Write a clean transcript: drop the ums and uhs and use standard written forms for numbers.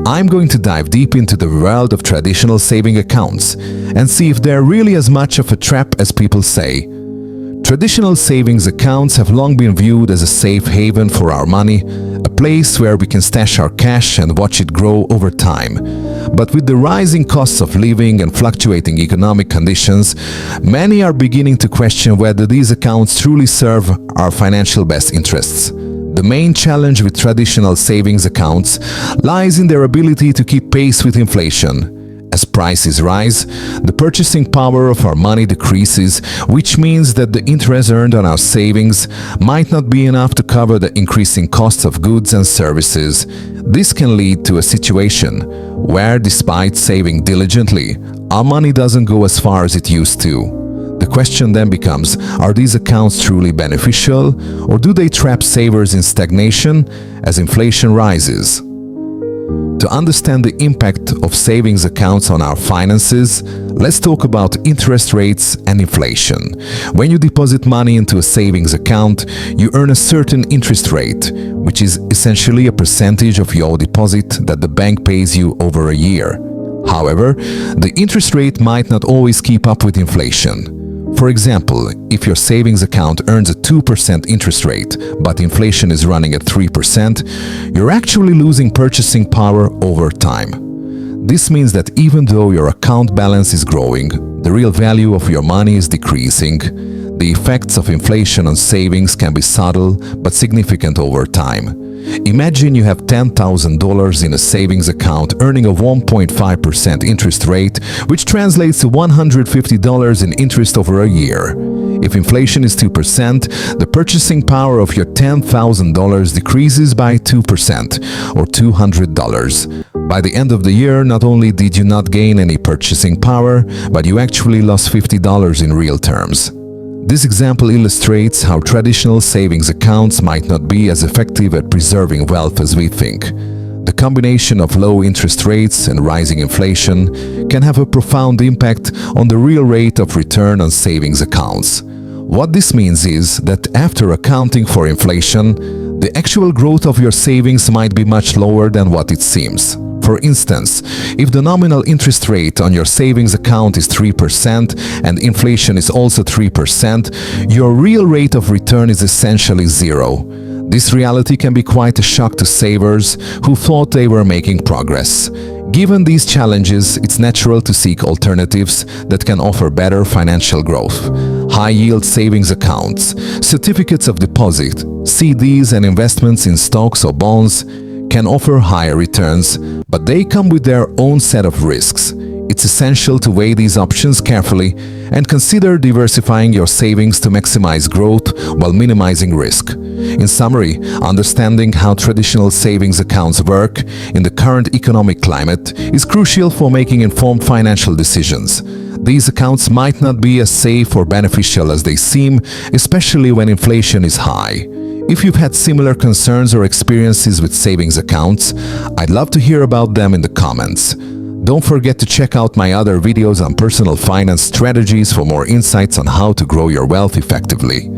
I'm going to dive deep into the world of traditional saving accounts and see if they're really as much of a trap as people say. Traditional savings accounts have long been viewed as a safe haven for our money, a place where we can stash our cash and watch it grow over time. But with the rising costs of living and fluctuating economic conditions, many are beginning to question whether these accounts truly serve our financial best interests. The main challenge with traditional savings accounts lies in their ability to keep pace with inflation. As prices rise, the purchasing power of our money decreases, which means that the interest earned on our savings might not be enough to cover the increasing costs of goods and services. This can lead to a situation where, despite saving diligently, our money doesn't go as far as it used to. The question then becomes, are these accounts truly beneficial, or do they trap savers in stagnation as inflation rises? To understand the impact of savings accounts on our finances, let's talk about interest rates and inflation. When you deposit money into a savings account, you earn a certain interest rate, which is essentially a percentage of your deposit that the bank pays you over a year. However, the interest rate might not always keep up with inflation. For example, if your savings account earns a 2% interest rate, but inflation is running at 3%, you're actually losing purchasing power over time. This means that even though your account balance is growing, the real value of your money is decreasing. The effects of inflation on savings can be subtle but significant over time. Imagine you have $10,000 in a savings account earning a 1.5% interest rate, which translates to $150 in interest over a year. If inflation is 2%, the purchasing power of your $10,000 decreases by 2%, or $200. By the end of the year, not only did you not gain any purchasing power, but you actually lost $50 in real terms. This example illustrates how traditional savings accounts might not be as effective at preserving wealth as we think. The combination of low interest rates and rising inflation can have a profound impact on the real rate of return on savings accounts. What this means is that after accounting for inflation, the actual growth of your savings might be much lower than what it seems. For instance, if the nominal interest rate on your savings account is 3% and inflation is also 3%, your real rate of return is essentially zero. This reality can be quite a shock to savers who thought they were making progress. Given these challenges, it's natural to seek alternatives that can offer better financial growth. High-yield savings accounts, certificates of deposit, CDs and investments in stocks or bonds can offer higher returns, but they come with their own set of risks. It's essential to weigh these options carefully and consider diversifying your savings to maximize growth while minimizing risk. In summary, understanding how traditional savings accounts work in the current economic climate is crucial for making informed financial decisions. These accounts might not be as safe or beneficial as they seem, especially when inflation is high. If you've had similar concerns or experiences with savings accounts, I'd love to hear about them in the comments. Don't forget to check out my other videos on personal finance strategies for more insights on how to grow your wealth effectively.